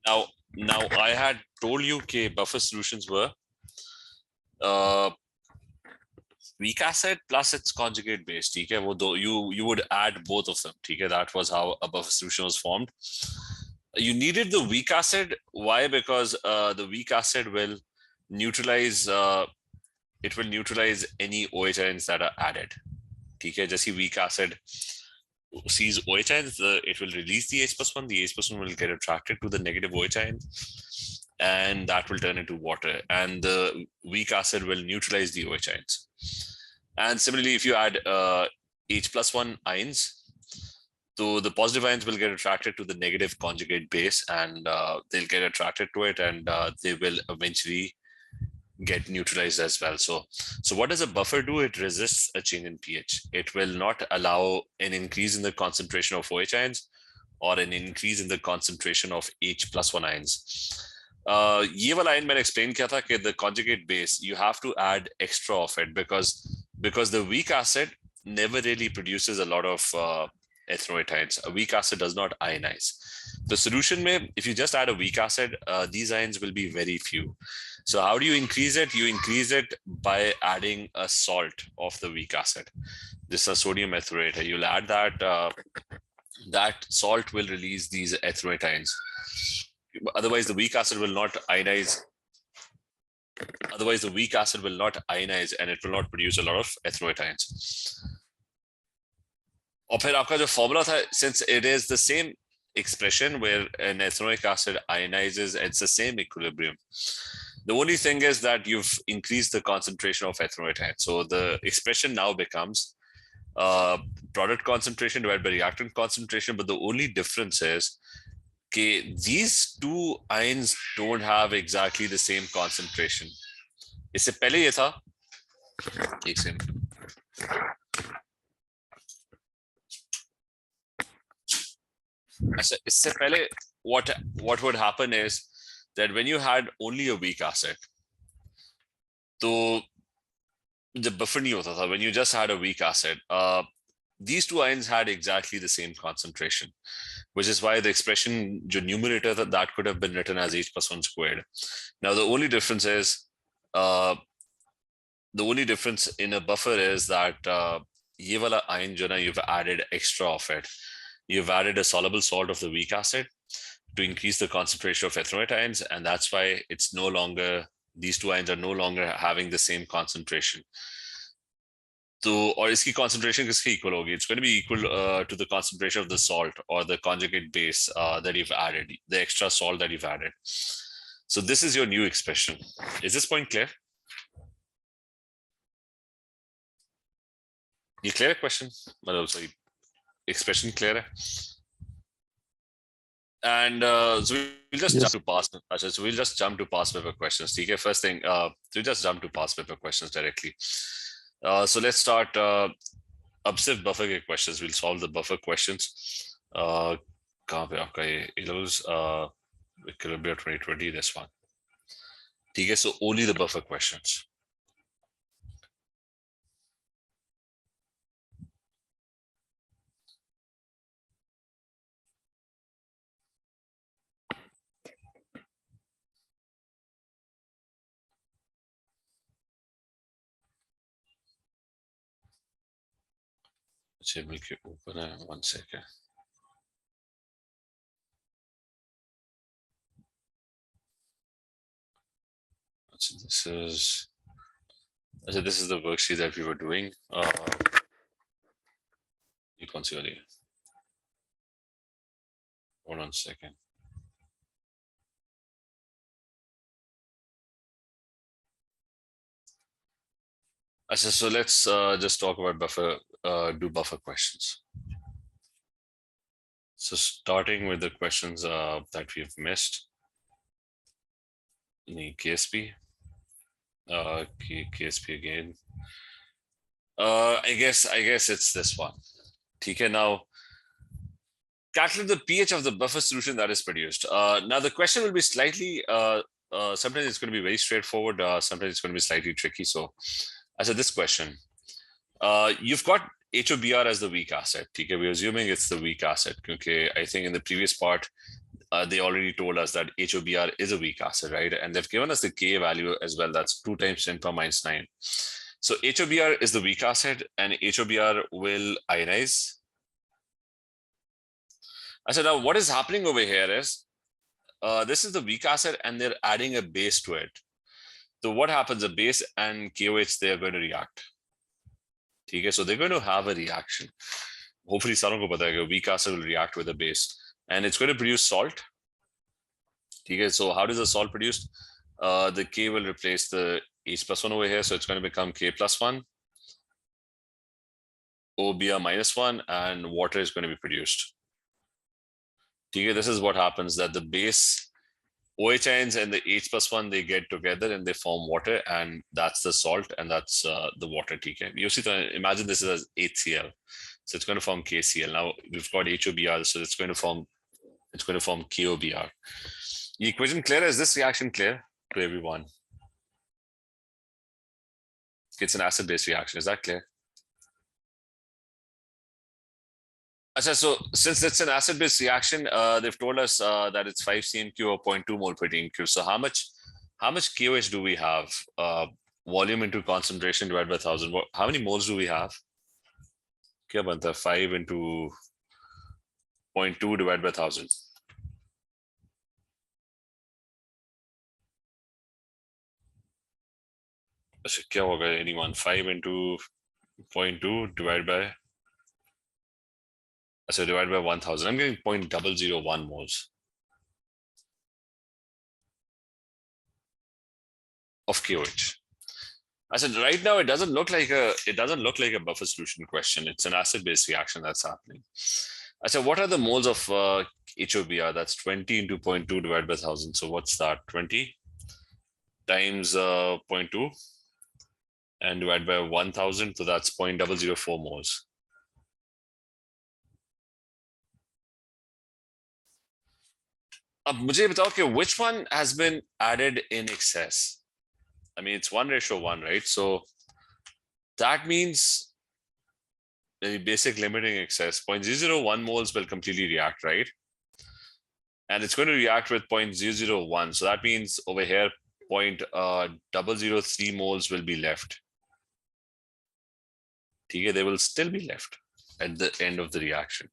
Now I had told you that buffer solutions were weak acid plus its conjugate base. Okay, you would add both of them. Okay, that was how a buffer solution was formed. You needed the weak acid. Why? Because the weak acid will neutralize. It will neutralize any OH ions that are added. Okay, just see weak acid sees OH ions, it will release the H+1. The H+1 will get attracted to the negative OH ion, and that will turn into water. And the weak acid will neutralize the OH ions. And similarly, if you add H+1 ions, so the positive ions will get attracted to the negative conjugate base, and they'll get attracted to it, and they will eventually get neutralized as well. So what does a buffer do? It resists a change in pH. It will not allow an increase in the concentration of OH ions or an increase in the concentration of H+1 ions. ये वाला ion मैंने explain किया था कि the conjugate base, you have to add extra of it because the weak acid never really produces a lot of ethanoate ions. A weak acid does not ionize. The solution may, if you just add a weak acid, these ions will be very few. So how do you increase it? You increase it by adding a salt of the weak acid. This is a sodium ethanoate. You'll add that. That salt will release these ethanoate ions. Otherwise, the weak acid will not ionize. Otherwise, the weak acid will not ionize and it will not produce a lot of ethanoate ions. और फिर आपका जो formula था, since it is the same expression where an ethanoic acid ionizes, it's the same equilibrium. The only thing is that you've increased the concentration of ethanoate ions. So the expression now becomes product concentration divided by reactant concentration, but the only difference is that these two ions don't have exactly the same concentration. इससे पहले ये था एक second इससे पहले what would happen is that when you had only a weak acid, तो जब buffer नहीं होता था, when you just had a weak acid, these two ions had exactly the same concentration, which is why the expression, the numerator, that could have been written as H+1 squared. Now, the only difference in a buffer is that ये वाला ion, you've added extra of it. You've added a soluble salt of the weak acid to increase the concentration of ethanoate ions, and that's why it's no longer, these two ions are no longer having the same concentration. So, or इसकी concentration किसके equal होगी? It's going to be equal to the concentration of the salt or the conjugate base that you've added, the extra salt that you've added. So this is your new expression. Is this point clear? You clear question? Sorry, expression clear? And so we'll just jump to past. So we'll just jump to past paper questions. Okay, first thing, we'll just jump to past paper questions directly. So let's start. अब सिर्फ buffer के questions. We'll solve the buffer questions. कहाँ पे आपका ये इलोज Equilibria 2020, this one. ठीक है, so only the buffer questions. Table के ऊपर है, 1 second. So this is the worksheet that we were doing. You can't see it. Hold on a second. So let's just talk about buffer, do buffer questions. So starting with the questions that we've missed. KSP. KSP again. I guess it's this one. Okay, now calculate the pH of the buffer solution that is produced. Now the question will be slightly, sometimes it's going to be very straightforward, sometimes it's going to be slightly tricky. So I said this question, you've got HOBr as the weak acid. Okay, we're assuming it's the weak acid. Okay, I think in the previous part, they already told us that HOBr is a weak acid, right? And they've given us the Ka value as well. That's 2 times 10 power minus 9. So HOBr is the weak acid, and HOBr will ionize. I said, now what is happening over here is, this is the weak acid and they're adding a base to it. So what happens, the base and KOH, they are going to react. Okay, so they're going to have a reaction. Hopefully, a weak acid will react with a base and it's going to produce salt. Okay, so how does the salt produce? The K will replace the H plus 1 over here. So it's going to become K plus 1, OBr minus 1, and water is going to be produced. Okay, this is what happens, that the base OH ions and the H plus 1, they get together and they form water, and that's the salt and that's the water. TK. You see, imagine this is as HCl. So it's going to form KCl. Now we've got HOBr, so it's going to form KOBr. The equation clear? Is this reaction clear to everyone? It's an acid-base reaction. Is that clear? So since it's an acid-base reaction, they've told us that it's 5 cm cube or 0.2 mole per cube. So how much KOH do we have? Volume into concentration divided by 1,000. How many moles do we have? 5 into 0.2 divided by 1,000. Anyone? 5 into 0.2 divided by, so divided by 1,000. I'm getting 0.001 moles of KOH. I said right now it doesn't look like a buffer solution question. It's an acid-base reaction that's happening. I said, what are the moles of HOBr? That's 20 into 0.2 divided by 1,000. So what's that? 20 times 0.2 and divided by 1,000. So that's 0.004 moles. अब मुझे बताओ कि which one has been added in excess? I mean, it's 1:1, right? So that means the basic limiting excess, 0.001 moles will completely react, right? And it's going to react with 0.001. So that means over here, 0.003 moles will be left. Okay, they will still be left at the end of the reaction.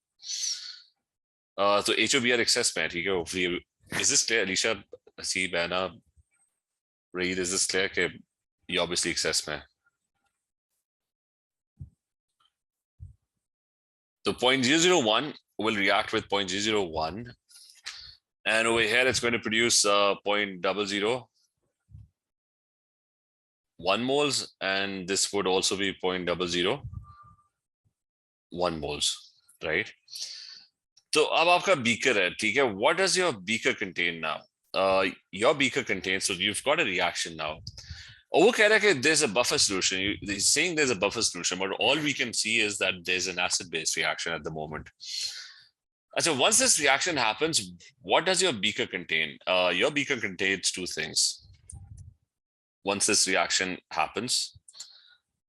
So HOBr excess mein, hopefully, is this clear? Alicia, see, Bana, Raid, is this clear? Okay, you obviously excess mein. So 0.001 will react with 0.001. And over here, it's going to produce 0.001 moles. And this would also be 0.001 moles, right? So अब आपका beaker है, ठीक है? What does your beaker contain now? Your beaker contains, so you've got a reaction now. Oh, वो कह रहा है कि there's a buffer solution. He's saying there's a buffer solution, but all we can see is that there's an acid-base reaction at the moment. And so once this reaction happens, what does your beaker contain? Your beaker contains two things. Once this reaction happens,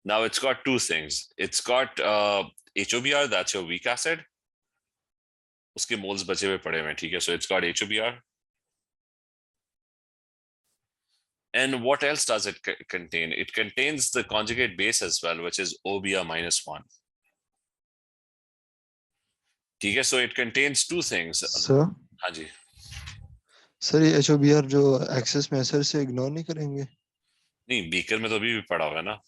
now it's got two things. It's got HOBr, that's your weak acid. उसके moles बचे हुए पड़े हैं, ठीक है? So it's got HOBr. And what else does it contain? It contains the conjugate base as well, which is OBr minus 1. ठीक है? So it contains two things. Sir? हाँ जी. Sir, ये HOBr जो excess में सर से ignore नहीं करेंगे? नहीं, beaker में तो अभी भी पड़ा हुआ है ना.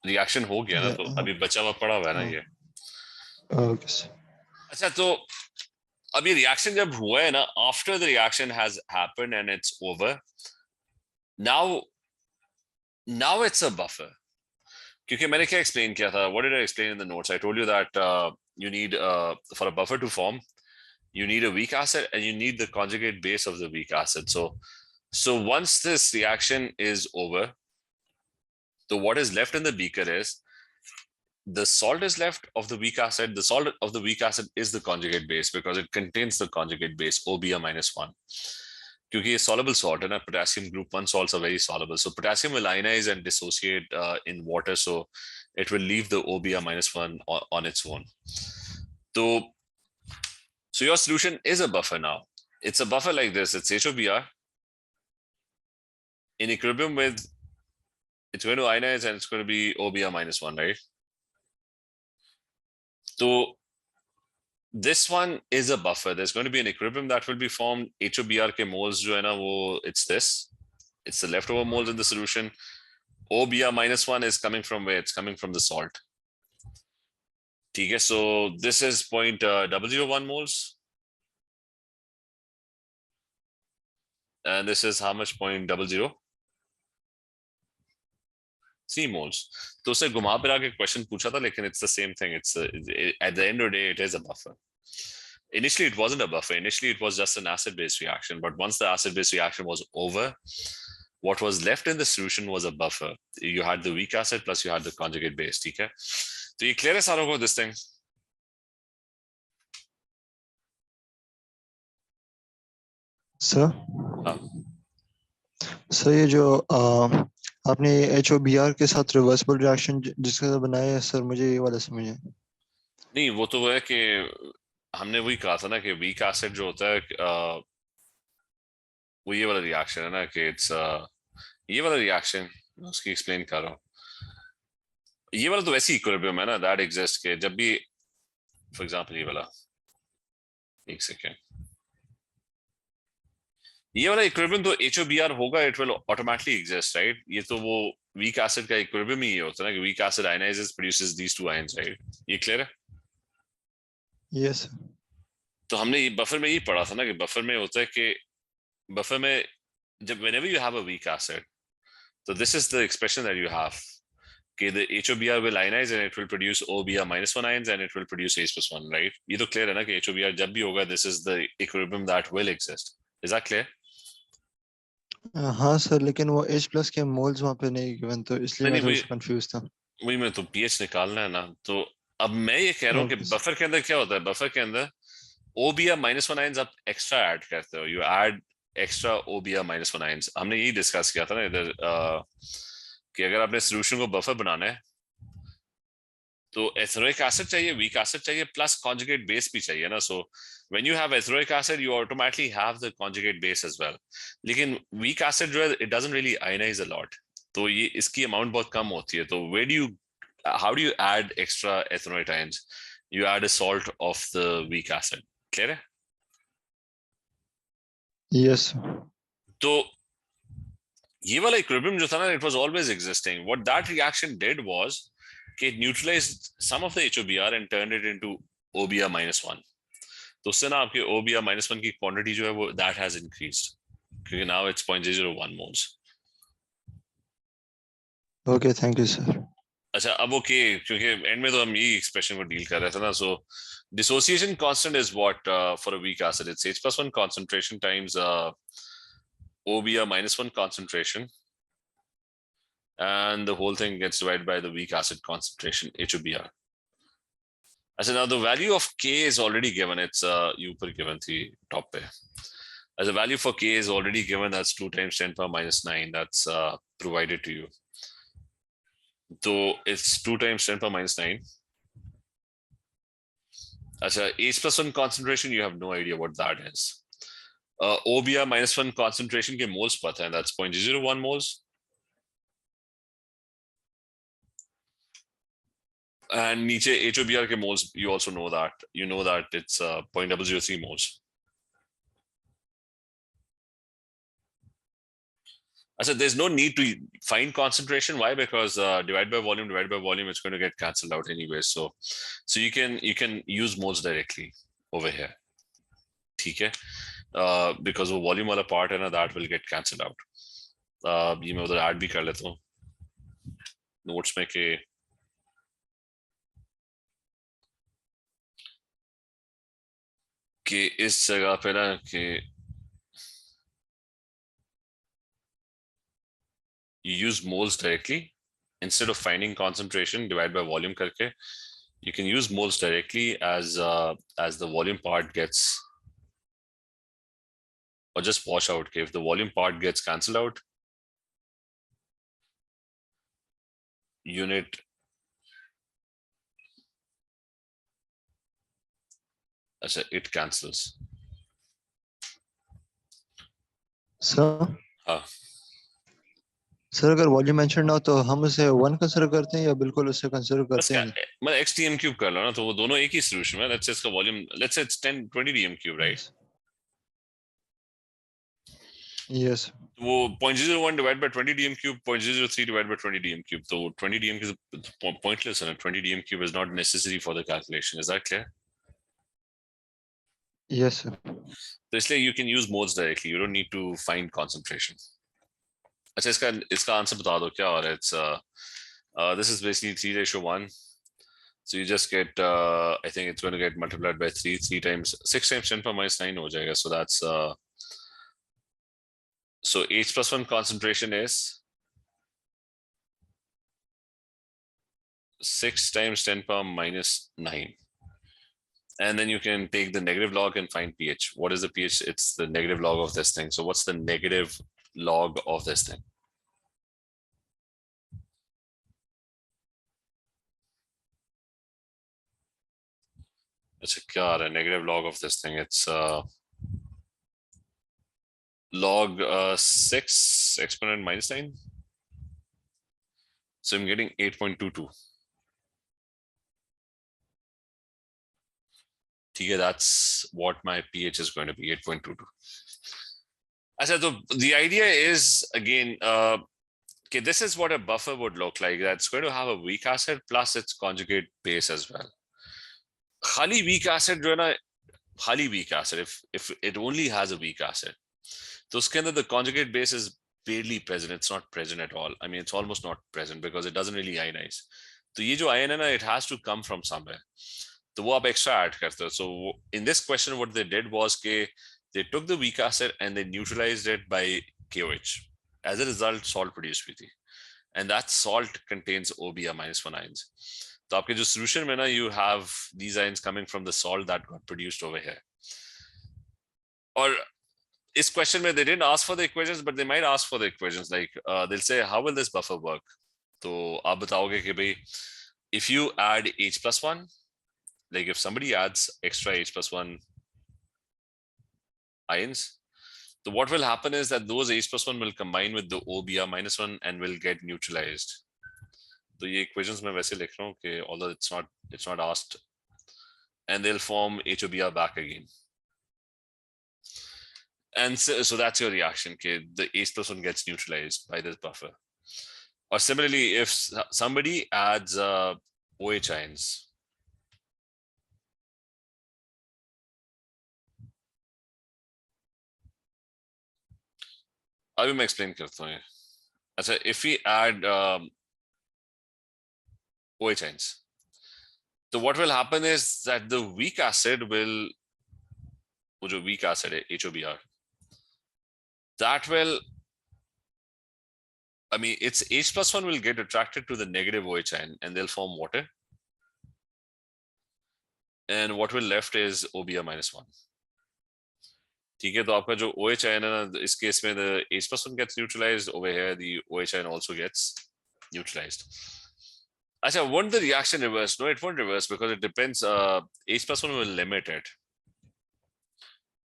Reaction हो गया ना, तो अभी बचा हुआ पड़ा हुआ है ना ये. Okay, sir. अच्छा, तो अभी reaction जब हुआ है ना, after the reaction has happened and it's over, now it's a buffer. क्योंकि मैंने क्या explain किया था? What did I explain in the notes? I told you that you need for a buffer to form, you need a weak acid and you need the conjugate base of the weak acid. So once this reaction is over, so what is left in the beaker is the salt is left of the weak acid. The salt of the weak acid is the conjugate base because it contains the conjugate base OBr minus 1. Because it's soluble salt and potassium group 1 salts are very soluble. So potassium will ionize and dissociate in water. So it will leave the OBr minus 1 on its own. So your solution is a buffer now. It's a buffer like this. It's HOBr in equilibrium with, it's going to ionize and it's going to be OBr minus 1, right? So this one is a buffer. There's going to be an equilibrium that will be formed. HOBr के moles जो है ना वो it's this. It's the leftover moles in the solution. OBr minus 1 is coming from where? It's coming from the salt. Okay, so this is 0.001 moles. And this is how much? 0.003 moles. तो उसे घुमा फिरा के question पूछा था, लेकिन it's the same thing. It's at the end of the day, it is a buffer. Initially, it wasn't a buffer. Initially, it was just an acid-base reaction. But once the acid-base reaction was over, what was left in the solution was a buffer. You had the weak acid plus you had the conjugate base. Okay? So you clear सारों को this thing? Sir हाँ. Sir ये जो आपने HOBr के साथ reversible reaction जिसके साथ बनाया है सर, मुझे ये वाला समझ है। नहीं, वो तो है कि हमने वही कहा था ना कि वीक एसिड जो होता है वो ये वाला रिएक्शन है ना कि इट्स ये वाला रिएक्शन उसकी एक्सप्लेन कर रहा हूँ। ये वाला तो वैसे इक्विलिब्रियम है ना, दैट एग्जिस्ट के जब भी फॉर एग्जांपल ये वाला, एक सेकेंड, ये वाला इक्विलिब्रियम तो HOBr होगा, it will automatically exist, right? ये तो वो वीक एसिड का इक्विलिब्रियम ही होता है ना कि weak acid ionises produces these two ions, right? ये क्लियर है? यस। तो हमने ये बफर में ये पढ़ा था ना कि बफर में होता है कि बफर में जब whenever you have a weak acid, so this is the expression that you have. Okay, the HOBr will ionize and it will produce OBr minus 1 ions and it will produce H plus 1, right? ये तो clear है ना कि HOBr जब भी होगा, this is the equilibrium that will exist. Is that clear? हाँ sir, लेकिन वो H+ के मोल्स वहाँ पे नहीं गिवन, तो इसलिए मैं नहीं थोड़ा वही सा कंफ्यूज था। वही मैं तो pH निकालना है ना, तो अब मैं ये कह रहा हूँ कि ओके बफर के अंदर क्या होता है, बफर के अंदर OBr minus 1 ions आप एक्स्ट्रा ऐड करते हो, you add extra OBr minus 1 ions. हमने यही डिस्कस किया था ना इधर कि अगर आपने सोल्यूशन को बफर बनाना है तो एथेरोइक एसिड चाहिए, वीक एसिड चाहिए, प्लस कॉन्जुगेट बेस भी चाहिए ना. So when you have ethanoic acid you automatically have the conjugate base as well. लेकिन वीक एसिड जो है it doesn't really ionise a lot, तो ये इसकी अमाउंट बहुत कम होती है. तो where do you, how do you add extra ethanoic ions? You add a salt of the weak acid. Clear है? यस। तो ये वाला इक्विलिब्रियम जो था ना, it was always existing. What that reaction did was कि it neutralized some of the HOBr and turned it into OBr minus 1. तो उससे ना आपके OBr minus 1 की क्वांटिटी जो है वो that has increased, क्योंकि now it's 0.001 moles. Okay, thank you sir. अच्छा, अब ओके, क्योंकि एंड में तो हम यही एक्सप्रेशन को डील कर रहे थे ना. सो dissociation constant is what for a weak acid? It's H plus 1 concentration times OBr minus 1 concentration, and the whole thing gets divided by the weak acid concentration, HOBr. So now the value of K is already given. It's ऊपर given थी top पे. As a value for K is already given. That's 2 times 10 power minus 9. That's provided to you. So it's 2 times 10 power minus 9. Achha, H plus 1 concentration, you have no idea what that is. OBr minus 1 concentration के moles पता है. That's 0.001 moles. And नीचे HOBr के moles, you also know that. You know that it's 0.003 moles. So there's no need to find concentration. Why? Because divide by volume, it's going to get cancelled out anyway. So you can use moles directly over here. Okay? Because the volume wala part है ना, that will get cancelled out. ये मैं उधर add भी कर लेता हूँ notes में कि इस जगह पे ना कि you use moles directly instead of finding concentration divide by volume करके. You can use moles directly as the volume part gets, or just wash out. Okay? If the volume part gets cancelled out, unit it cancels. Sir हाँ, sir अगर volume mention ना हो तो हम उसे 1 consider करते हैं या बिल्कुल उसे कंसिडर बस करते क्या, हैं नहीं? मतलब x dm क्यूब कर लो ना, तो वो दोनों एक ही सोल्यूशन है। लेट्स से इसका volume, let's say it's 10 20 dm cube, right? Yes वो 0.001 divide by 20 dm cube, 0.003 divide by 20 dm cube, तो 20 dm क्यूब पॉइंटलेस है ना। 20 dm cube is not necessary for the calculation, is that clear? Yes तो इसलिए you can use moles directly, you don't need to find concentration. अच्छा, इसका इसका answer बता दो क्या हो रहा है। It's this is basically 3:1. So you just get, I think it's going to get multiplied by 3 times 6 times 10 power minus 9 ho jayega. So that's so H plus 1 concentration is 6 times 10 power minus 9. And then you can take the negative log and find pH. What is the pH? It's the negative log of this thing. So what's the negative log of this thing? It's a negative log of this thing. It's log 6 exponent minus 9. So I'm getting 8.22. Okay, that's what my pH is going to be, 8.22. So the idea is, again, okay, this is what a buffer would look like. That's going to have a weak acid plus its conjugate base as well. Khali weak acid, khali weak acid, if it only has a weak acid, so the conjugate base is barely present. It's not present at all. I mean, it's almost not present because it doesn't really ionize. So ये जो ion है ना, it has to come from somewhere. तो वो आप extra add करते हो. So in this question, what they did was कि they took the weak acid and they neutralized it by KOH. As a result, salt produced हुई थी. And that salt contains OBr minus 1 ions. तो आपके जो solution में ना, you have these ions coming from the salt that got produced over here. Or this question where they didn't ask for the equations, but they might ask for the equations. Like they'll say, how will this buffer work? So आप बताओगे कि भाई, if you add H plus 1, like if somebody adds extra H plus 1 ions, so what will happen is that those H plus 1 will combine with the OBr minus 1 and will get neutralized. So ये equations मैं वैसे लिख रहा हूँ कि although it's not asked, and they'll form HOBr back again. And so that's your reaction. Okay, the H plus 1 gets neutralized by this buffer. Or similarly, if somebody adds OH ions, अभी मैं explain करता हूँ. अच्छा, if we add OH ions, so what will happen is that the weak acid will, वो जो weak acid है HOBr, that will, I mean, its H plus 1 will get attracted to the negative OH ion and they'll form water. And what will left is OBr minus 1. ठीक है, तो आपका जो OH ion है ना, इस case में the H plus 1 gets neutralized. Over here, the OH ion also gets neutralized. अच्छा, won't the reaction reverse? No, it won't reverse because it depends. H plus 1 will limit it.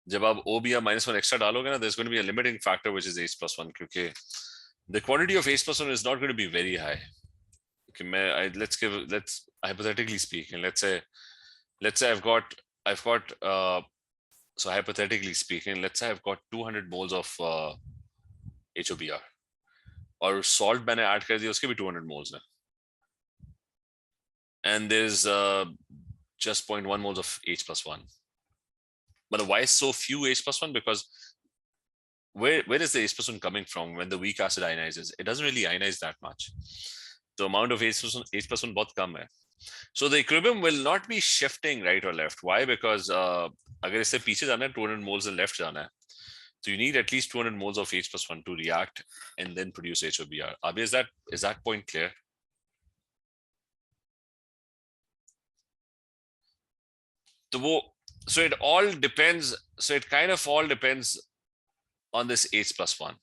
जब आप OBr minus 1 extra डालोगे ना, there's going to be a limiting factor which is H plus 1, क्योंकि the quantity of H plus 1 is not going to be very high. Okay, let's hypothetically speaking, let's say I've got so hypothetically speaking, let's say I've got 200 moles of HOBr, और salt मैंने add कर दिया, उसके भी 200 moles हैं, and there's just 0.1 moles of H plus 1. But why so few H plus 1? Because where is the H plus 1 coming from when the weak acid ionizes? It doesn't really ionize that much. The amount of H plus 1 बहुत कम है. So the equilibrium will not be shifting right or left. Why? Because अगर इससे पीछे जाना है, 200 moles and left जाना है, so you need at least 200 moles of H plus 1 to react and then produce HOBr. Abhi, is that point clear? So it all depends. So it kind of all depends on this H plus 1.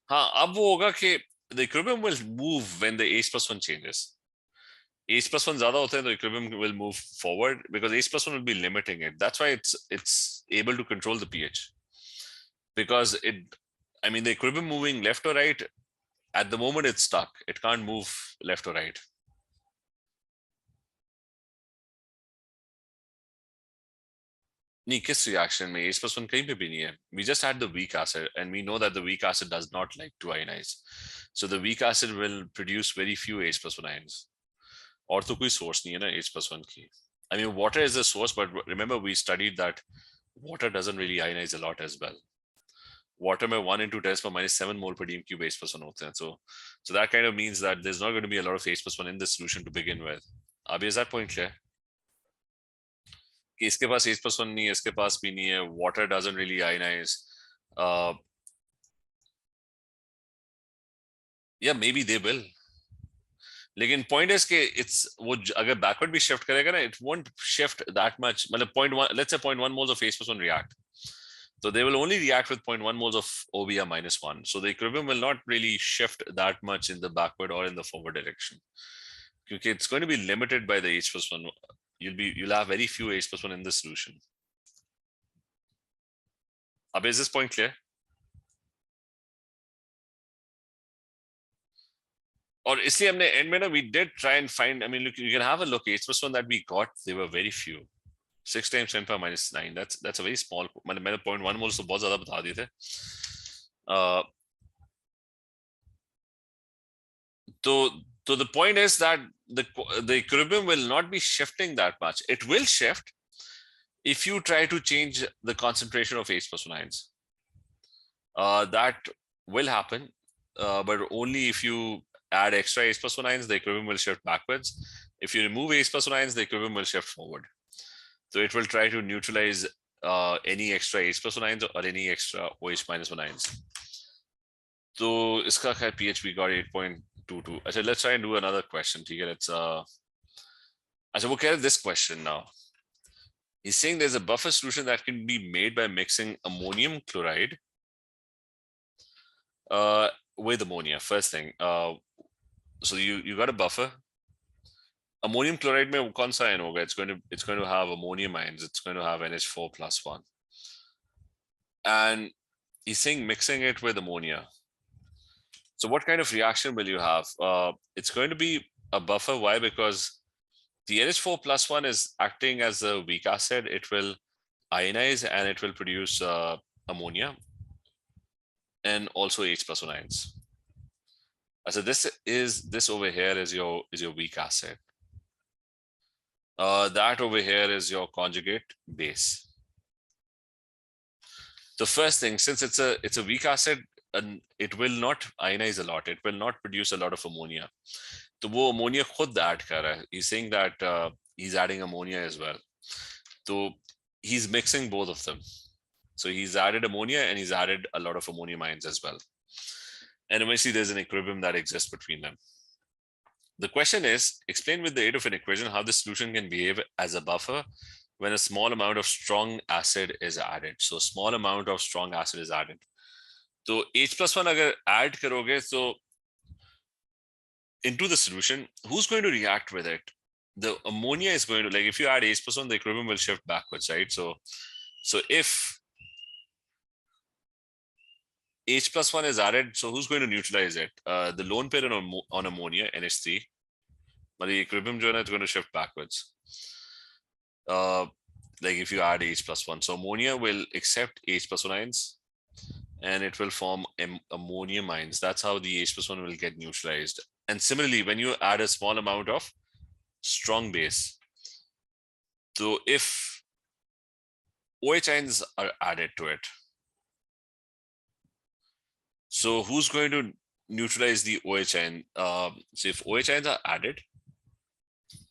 हाँ, अब वो होगा कि the equilibrium will move when the H plus 1 changes. H plus 1 ज़्यादा होता है, the equilibrium will move forward because H plus 1 will be limiting it. That's why it's able to control the pH, because I mean, the equilibrium moving left or right, at the moment it's stuck. It can't move left or right. नहीं, किस reaction में H+1 कहीं पे भी नहीं है. We just had the weak acid and we know that the weak acid does not like to ionize. So the weak acid will produce very few H+1 ions. और तो कोई source नहीं है ना H+1 की. I mean, water is a source, but remember we studied that water doesn't really ionize a lot as well. Water में 1 into 10 minus 7 mole per dm cube H+1 होते हैं. So that kind of means that there's not going to be a lot of H+1 in the solution to begin with. Abhi, is that point clear? कि इसके पास H+1 नहीं है, इसके पास भी नहीं है. Water doesn't really ionize. Yeah, maybe they will. लेकिन point is कि इट्स वो अगर बैकवर्ड भी शिफ्ट करेगा ना, it won't shift that much. मतलब 0.1, let's say 0.1 moles of H+1 react, so they will only react with 0.1 moles of OBr -1. So the equilibrium will not really shift that much in the backward or in the forward direction, because it's going to be limited by the H+1. You'll have very few H+1 in the solution. Is this point clear? और इसलिए हमने and में ना we did try and find, I mean, look, you can have a look. H+1 that we got, they were very few. 6 times 10 power minus 9. That's a very small. मैंने 0.1 moles तो बहुत ज्यादा बता दिए थे. So the point is that the equilibrium will not be shifting that much. It will shift if you try to change the concentration of H+1 ions. That will happen, but only if you add extra H+1 ions, the equilibrium will shift backwards. If you remove H+1 ions, the equilibrium will shift forward. So it will try to neutralize any extra H+1 ions or any extra OH-1 ions. So iska khair pH we got 8.22. Achha, let's try and do another question. Okay, let's achha, we'll get this question now. He's saying there's a buffer solution that can be made by mixing ammonium chloride with ammonia. First thing, so you got a buffer. Ammonium chloride में कौन सा ion होगा? It's going to have ammonium ions. It's going to have NH4 plus 1. And he's saying mixing it with ammonia. So what kind of reaction will you have? It's going to be a buffer. Why? Because the NH4 plus 1 is acting as a weak acid. It will ionize and it will produce ammonia and also H+1 ions. So this over here is your weak acid. That over here is your conjugate base. The first thing, since it's a weak acid, and it will not ionize a lot, it will not produce a lot of ammonia. So वो ammonia खुद add कर रहा है. He's saying that he's adding ammonia as well. So he's mixing both of them. So he's added ammonia and he's added a lot of ammonium ions as well. And obviously there's an equilibrium that exists between them. The question is, explain with the aid of an equation how the solution can behave as a buffer when a small amount of strong acid is added. So small amount of strong acid is added. So H+1 अगर add करोगे, so into the solution, who's going to react with it? The ammonia is going to, like, if you add H+1, the equilibrium will shift backwards, right? So if H+1 is added, so who's going to neutralize it? The lone pair on ammonia, NH3, but the equilibrium is going to shift backwards. Like if you add H+1, so ammonia will accept H+1 ions and it will form ammonium ions. That's how the H+1 will get neutralized. And similarly, when you add a small amount of strong base, so if OH ions are added to it, so who's going to neutralize the OH ion? So if OH ions are added,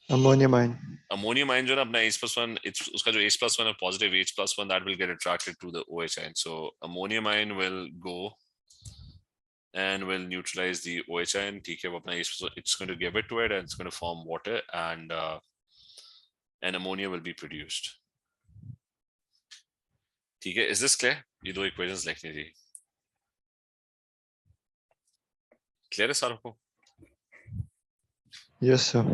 ammonium ion. Ammonium ion जो ना अपना H+1, it's उसका जो H+1 or positive H+1 that will get attracted to the OH ion. So ammonium ion will go and will neutralize the OH ion. ठीक है, वो अपना H+1, it's going to give it to it and it's going to form water and ammonia will be produced. ठीक है, is this clear? ये दो equations लिखनी थी. Clear है सारों को? Yes, sir.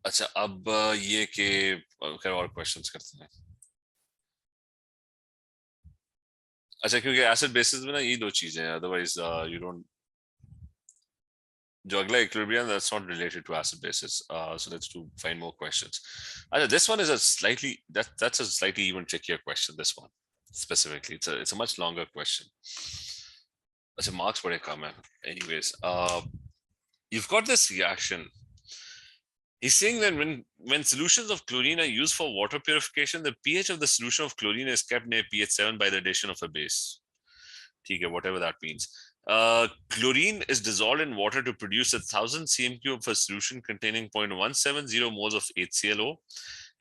अच्छा, अब ये के खैर और क्वेश्चंस करते हैं. अच्छा क्योंकि एसिड बेसिस में ना ये दो चीजें हैं, otherwise you don't. जो अगला equilibrium, that's not related to acid basis. So let's find more questions. This one is a slightly that's a slightly even trickier question. This one specifically, it's a much longer question. अच्छा marks बड़े कम है. Anyways, you've got this reaction. He's saying that when solutions of chlorine are used for water purification, the pH of the solution of chlorine is kept near pH 7 by the addition of a base. Okay, whatever that means. Chlorine is dissolved in water to produce 1,000 cm³ of a solution containing 0.170 moles of HClO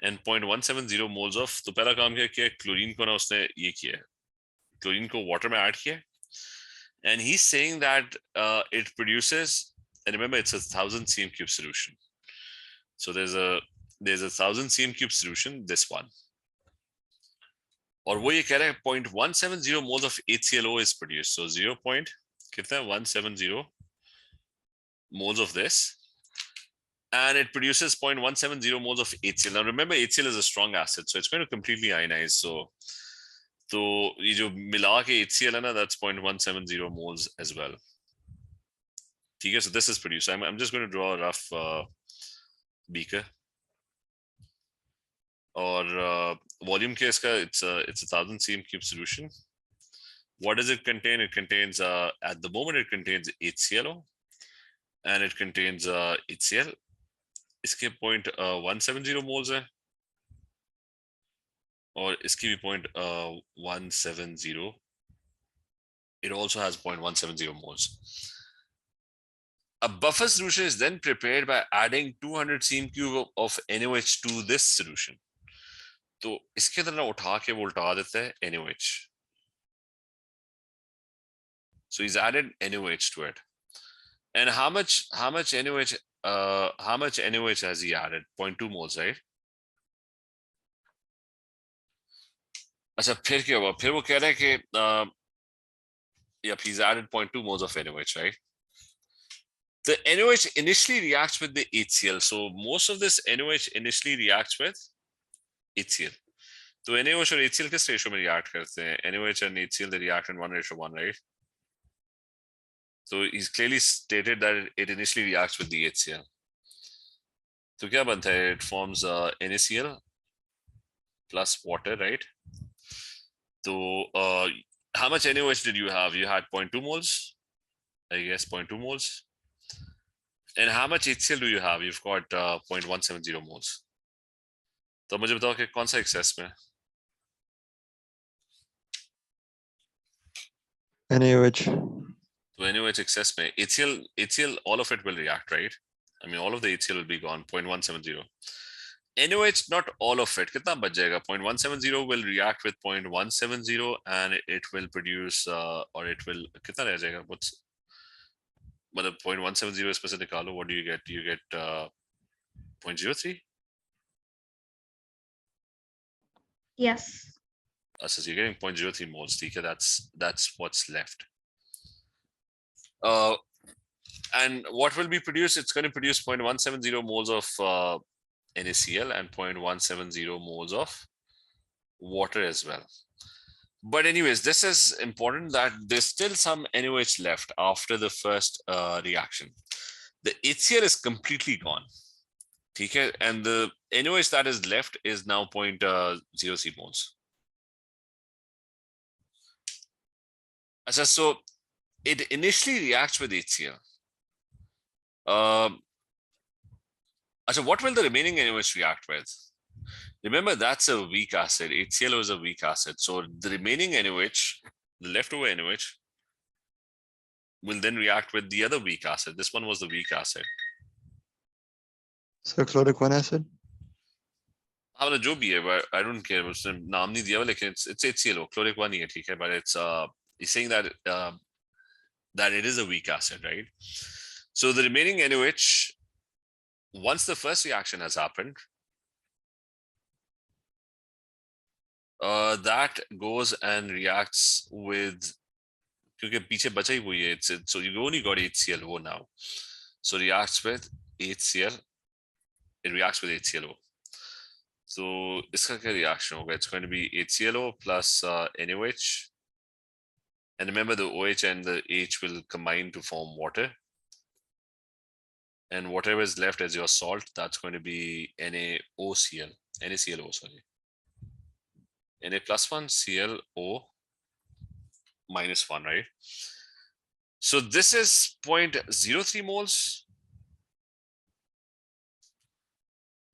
and 0.170 moles of. तो पहला काम क्या chlorine को ना उसने ये किया, chlorine को वाटर में ऐड किया, and he's saying that it produces, and remember it's 1,000 cm³ solution. So there's a 1,000 cm³ solution, this one. और वो ये कह रहा है 0.170 moles of HClO is produced. So 0.170 moles of this, and it produces 0.170 moles of HCl. Now remember, HCl is a strong acid, so it's going to completely ionize. So ये जो मिला के HCl है ना, that's 0.170 moles as well. ठीक है, so this is produced. I'm just going to draw a rough beaker. और volume के इसका it's 1,000 cm³ solution. What does it contain? It contains at the moment it contains HClO and it contains HCl. इसके 0.170 moles है और इसकी भी 0.170. It also has 0.170 moles. A buffer solution is then prepared by adding 200 cm³ of NaOH to this solution. तो इसके अंदर ना उठा के वो उल्टा देता है NaOH. So he's added NaOH to it. And how much NaOH has he added? 0.2 moles, right? अच्छा फिर क्या हुआ? फिर वो कह रहा है कि yep, he's added 0.2 moles of NaOH, right? The NaOH initially reacts with the HCl. So most of this NaOH initially reacts with HCl. So NaOH और HCl किस ratio में react करते हैं? NaOH and HCl they react in 1:1, right? So he's clearly stated that it initially reacts with the HCl. So क्या बनता है? It forms NaCl plus water, right? So how much NaOH did you have? You had 0.2 moles, I guess 0.2 moles. And how much HCl do you have? You've got 0.170 moles. तो मुझे बताओ कि कौन सा excess में? NaOH. So NaOH excess में HCl all of it will react, right? I mean all of the HCl will be gone. 0.170. NaOH not all of it. कितना बच जाएगा? 0.170 will react with 0.170 and it will produce or it will कितना रह जाएगा? What's मतलब 0.170 इसमें से निकालो. What do you get? You get 0.03. Yes. So you're getting 0.03 moles. ठीक है, that's what's left. And what will be produced? It's going to produce 0.170 moles of NaCl and 0.170 moles of water as well. But anyways, this is important that there's still some NaOH left after the first reaction. The HCl is completely gone. Okay? And the NaOH that is left is now 0.03 moles. So it initially reacts with HCl. So what will the remaining NaOH react with? Remember, that's a weak acid. HClO is a weak acid. So the remaining NaOH, the leftover NaOH, will then react with the other weak acid. This one was the weak acid. So chloric 1 acid? हाँ जो भी है, but I don't care. उसने नाम नहीं दिया, लेकिन it's HClO. Chloric 1 ही है, ठीक है, but it's he's saying that that it is a weak acid, right? So the remaining NaOH, once the first reaction has happened, that goes and reacts with, क्योंकि पीछे बचा ही वही है, so you only got HClO now. So reacts with HCl. It reacts with HClO. So इसका क्या reaction होगा? It's going to be HClO plus NaOH And remember, the OH and the H will combine to form water. And whatever is left as your salt, that's going to be NaOCl, NaClO, sorry. Na plus 1, ClO minus 1, right? So this is 0.03 moles.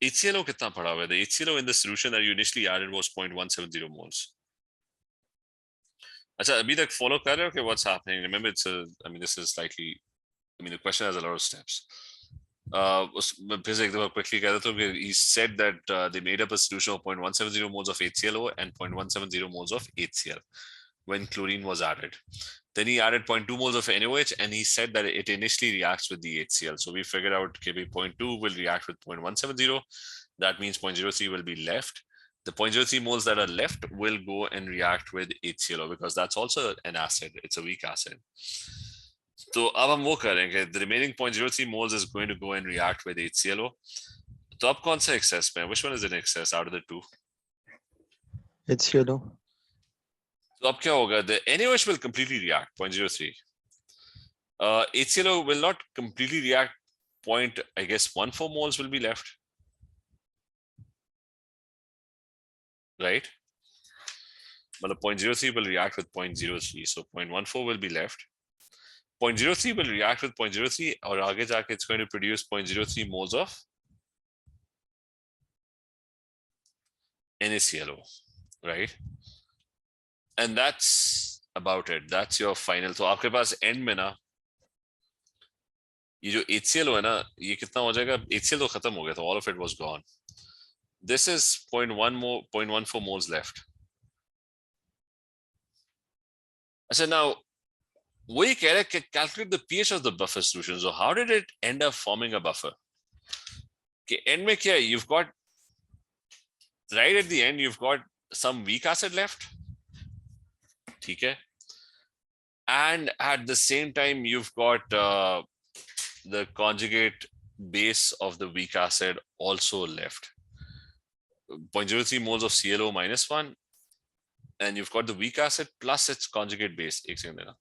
HClO kitna pada hua hai? The HClO in the solution that you initially added was 0.170 moles. Acha, abhi tak follow kar rahe ho ke what's happening? Remember, this is slightly, the question has a lot of steps. Quickly, he said that they made up a solution of 0.170 moles of HClO and 0.170 moles of HCl when chlorine was added. Then he added 0.2 moles of NaOH, and he said that it initially reacts with the HCl. So we figured out KB 0.2 will react with 0.170. That means 0.03 will be left. The 0.03 moles that are left will go and react with HClO because that's also an acid. It's a weak acid. So अब हम वो करेंगे. The remaining 0.03 moles is going to go and react with HClO. तो अब कौन सा excess में? Which one is in excess out of the two? HClO. तो अब क्या होगा? The NaOH will completely react 0.03. HClO will not completely react. 0.14 moles will be left, right? But the 0.03 will react with 0.03, so 0.14 will be left. 0.03 will react with 0.03, or आगे जाके it's going to produce 0.03 moles of NaClO, right? And that's about it. That's your final. तो आपके पास end में ना ये जो HClO है ना, ये कितना हो जाएगा? HCl तो खत्म हो गया था, all of it was gone. This is 0.14 moles left. So now, वही कह रहे हैं, calculate the pH of the buffer solution. So how did it end up forming a buffer? Okay, end में क्या? You've got right at the end, you've got some weak acid left. ठीक है? And at the same time, you've got the conjugate base of the weak acid also left. 0.03 moles of ClO minus 1, and you've got the weak acid plus its conjugate base. एक second देना.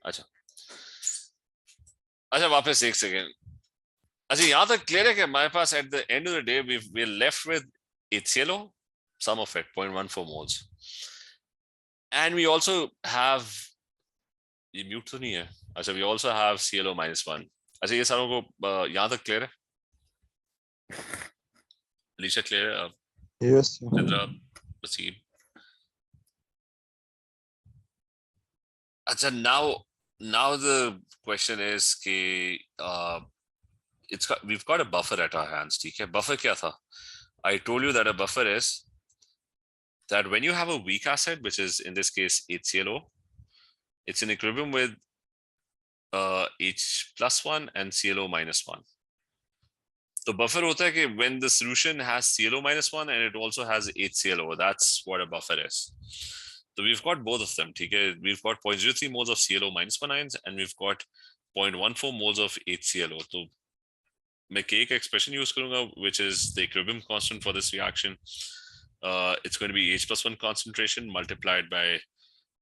अच्छा अच्छा वापस एक second. अच्छा यहाँ तक clear है कि हमारे पास at the end of the day we're left with HClO, some of it 0.14 moles, and we also have ये mute तो नहीं है. अच्छा we also have ClO minus 1. अच्छा ये सारों को यहाँ तक क्लियर है? Alicia clear है? Yes. Chandra, proceed. अच्छा now the question is कि we've got a buffer at our hands. ठीक है? Buffer क्या था? I told you that a buffer is that when you have a weak acid, which is in this case HClO, it's in equilibrium with H plus 1 and ClO minus 1. So buffer hota hai कि when the solution has ClO minus 1 and it also has HClO, that's what a buffer is. So we've got both of them. Okay? We've got 0.03 moles of ClO minus 1 ions and we've got 0.14 moles of HClO. So मैं K का expression use करूँगा, which is the equilibrium constant for this reaction. It's going to be H plus 1 concentration multiplied by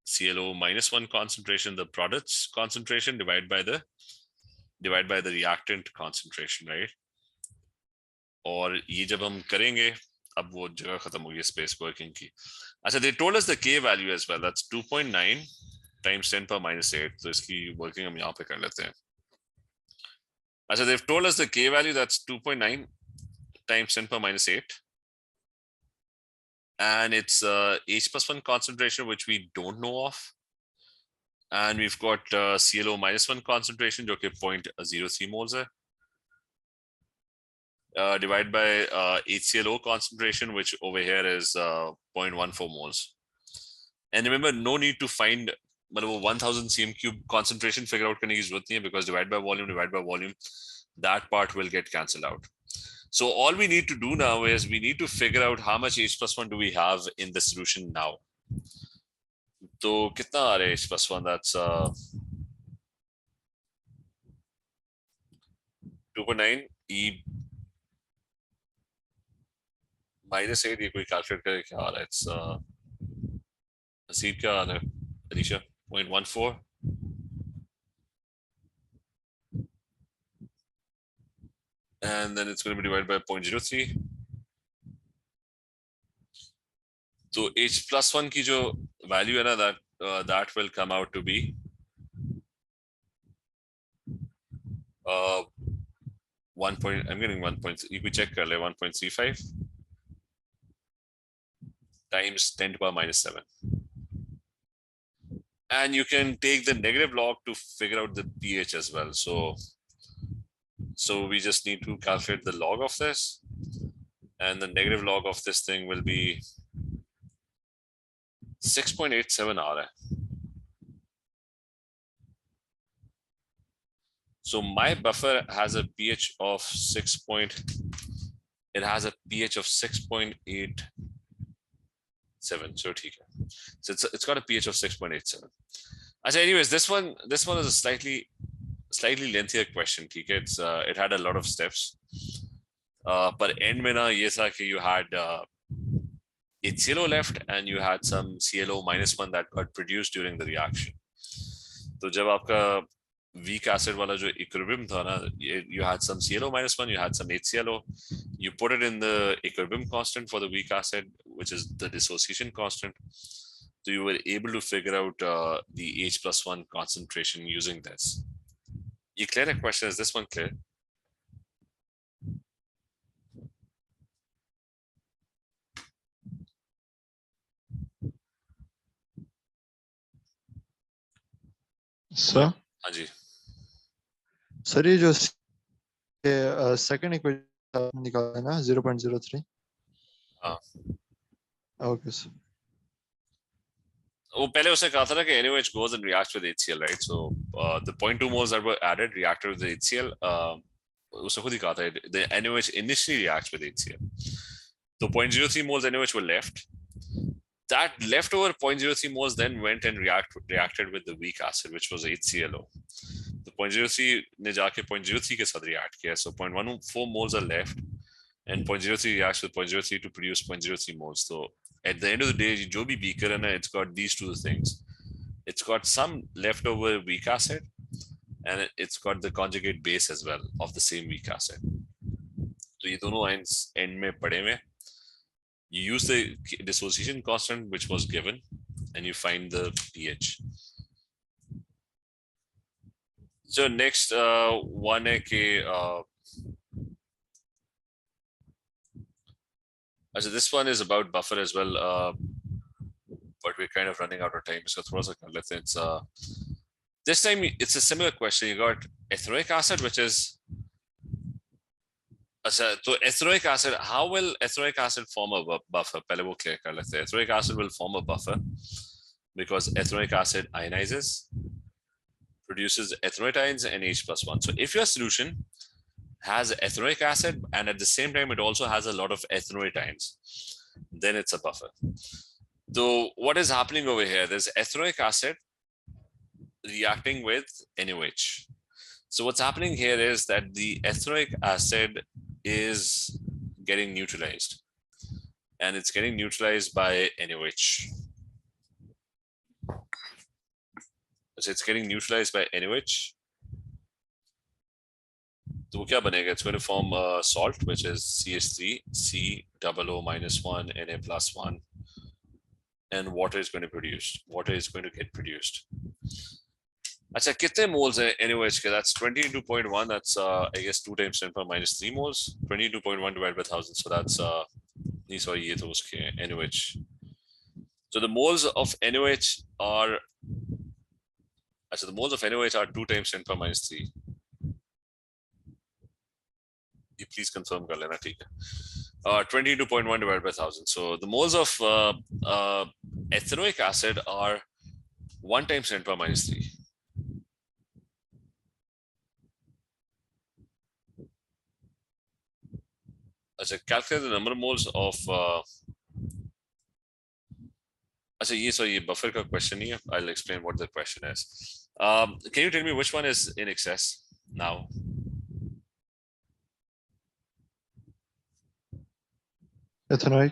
ClO minus 1 concentration, the product's concentration divided by the reactant concentration, right? और ये जब हम करेंगे, अब वो जगह खत्म हो गई space working की. अच्छा, they told us the K value as well. That's 2.9 times 10 power minus 8. तो इसकी working हम यहाँ पे कर लेते हैं. अच्छा, they've told us the K value, that's 2.9 times 10 power minus 8. And it's H plus 1 concentration, which we don't know of. And we've got ClO minus 1 concentration, जो कि 0.03 moles है. Divided by HClO concentration, which over here is 0.14 moles. And remember, no need to find 1000 cm cube concentration figure out करने की जरूरत नहीं है, because divide by volume, that part will get cancelled out. So all we need to do now is we need to figure out how much H+1 do we have in the solution now. So kitna aa raha hai H+1? That's 2.9 E minus 8. ये कोई calculate करे क्या आ रहा है? It's Nasib क्या आ रहा है? Alicia 0.14. And then it's going to be divided by 0.03. So H+1 की जो value है ना, that will come out to be 1 point. I'm getting 1 point. You could check 1.35 times 10 to the power minus 7. And you can take the negative log to figure out the pH as well. So we just need to calculate the log of this, and the negative log of this thing will be 6.87 aa raha hai. So my buffer has a pH of 6.87. So it's got a pH of 6.87. Anyways, this one is a slightly lengthier question. It had a lot of steps. But end mein na ye tha ki you had HClO left and you had some ClO -1 that got produced during the reaction. So jab aapka weak acid wala jo equilibrium tha na, you had some ClO -1, you had some HClO, you put it in the equilibrium constant for the weak acid, which is the dissociation constant. So you were able to figure out the H+1 concentration using this. You clear the question? Is this one clear? Sir? हाँ जी. Sir, ये जो second equation निकाला है ना 0.03. हाँ. Okay, sir. वो पहले उसने कहा था ना कि NaOH goes and reacts with HCl, right? So the 0.2 moles that were added reacted with the HCl. उसने खुद ही कहा था the NaOH initially reacts with HCl. So 0.03 moles NaOH were left. That leftover 0.03 moles then went and reacted with the weak acid, which was HClO. The 0.03 ने जाके 0.03 के साथ react किया. So 0.14 moles are left, and 0.03 reacts with 0.03 to produce 0.03 moles. So at the end of the day, जो भी beaker है ना, it's got these two things. It's got some leftover weak acid, and it's got the conjugate base as well of the same weak acid. So ये दोनों lines end में पड़े हुए. You use the dissociation constant which was given, and you find the pH. So next one है कि so this one is about buffer as well, but we're kind of running out of time, so थोड़ा सा कर लेते हैं. This time it's a similar question. You got ethanoic acid, which is so ethanoic acid. How will ethanoic acid form a buffer? पहले वो clear कर लेते हैं. Ethanoic acid will form a buffer because ethanoic acid ionizes, produces ethanoate ions and H+1. So if your solution has ethanoic acid and at the same time it also has a lot of ethanoate ions, then it's a buffer. So what is happening over here? There's ethanoic acid reacting with NaOH. So what's happening here is that the ethanoic acid is getting neutralized, and it's getting neutralized by NaOH. So it's getting neutralized by NaOH. So what banega? It's going to form a salt, which is CH3, COO -1, Na+1, and water is going to produce. Water is going to get produced. Acha, kitne moles hai NaOH ke? That's 22.1. That's I guess 2 times 10 power -3 moles. 22.1 divided by 1000. So that's sorry, ye to uske NaOH. So the moles of NaOH are the moles of NaOH are 2 times 10 power -3. You please confirm kar lena, theek hai. 22.1 divided by 1000. So the moles of ethanoic acid are 1 times 10 power -3. अच्छा, calculate the number of moles of अच्छा ये buffer का question नहीं है. I'll explain what the question is. Can you tell me which one is in excess now? Ethanoic.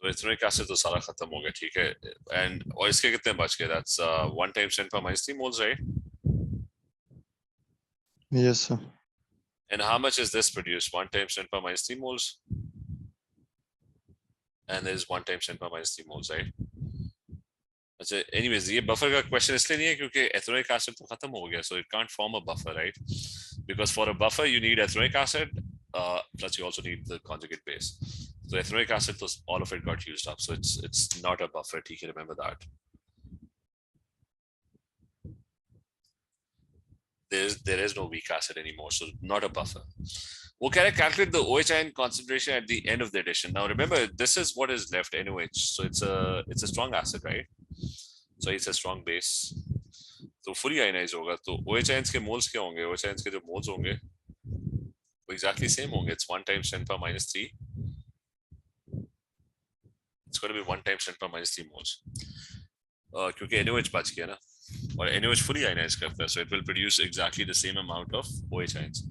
तो ethanoic acid तो सारा खत्म हो गया, ठीक है. And और इसके कितने बच गए? That's 1 times 10 power minus 3 moles, right? Yes, sir. And how much is this produced? 1 times 10 power minus 3 moles. And there's 1 times 10 power minus 3 moles, right? अच्छा, anyways, ये buffer का question इसलिए नहीं है क्योंकि ethanoic acid तो खत्म हो गया, so it can't form a buffer, right? Because for a buffer you need ethanoic acid, plus you also need the conjugate base. So ethanoic acid, all of it got used up, so it's not a buffer. ठीक है, remember that. There is no weak acid anymore, so not a buffer. We'll calculate the OH ion concentration at the end of the addition. Now remember, this is what is left NOH, so it's a strong acid, right? So it's a strong base. तो fully ionized होगा, तो OH ions के moles क्या होंगे? OH ions के जो moles होंगे वो exactly same होंगे. It's 1 times 10 power minus 3. It's going to be 1 times 10 power minus 3 moles. क्योंकि NOH बच गया ना, और NOH fully ionized करता है, so it will produce exactly the same amount of OH ions.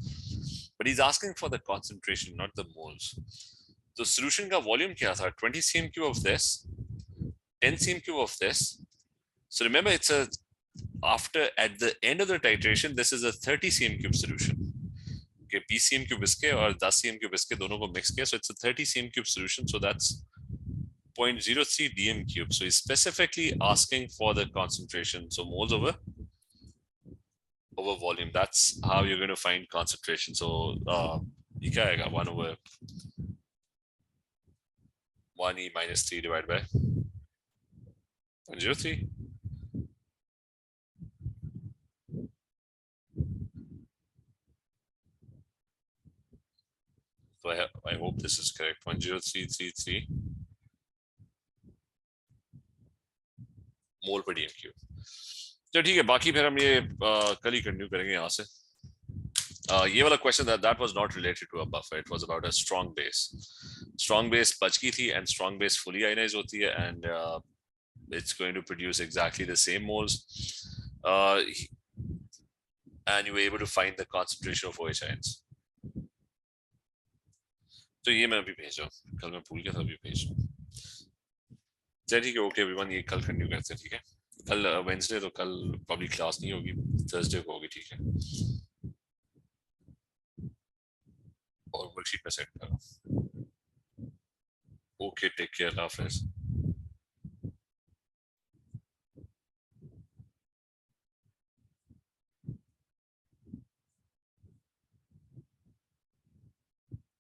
But he's asking for the concentration, not the moles. So solution का volume क्या था? 20 cm³ of this, 10 cm³ of this. So remember, it's at the end of the titration, this is a 30 cm³ solution. Okay, 20 cm³ इसके और 10 cm³ इसके दोनों को mix किया, so it's a 30 cm³ solution. So that's 0.03 dm³. So he's specifically asking for the concentration. So moles over volume. That's how you're going to find concentration. So ये क्या आएगा? 1 over 1e minus 3 divided by 0.03. So I hope this is correct. 10333 mole per dm³. तो ठीक है, बाकी फिर हम ये कल ही कंटिन्यू करेंगे यहाँ से. ये वाला question that was not related to a buffer. It was about a strong base. Strong base बच गई थी, and strong base fully ionized होती है, and it's going to produce exactly the same moles. And you were able to find the concentration of OH ions. तो ये मैं अभी भेज रहा हूँ, कल मैं भूल गया था, अभी भेज रहा हूँ. चलिए ठीक है, ओके एवरीवन, ये कल कंटिन्यू करते हैं, ठीक है. कल वेडनेसडे, तो कल पब्लिक क्लास नहीं होगी, थर्सडे को होगी, ठीक है. और वर्कशीट में सेट करो. ओके, टेक केयर, अल्लाह हाफिज़.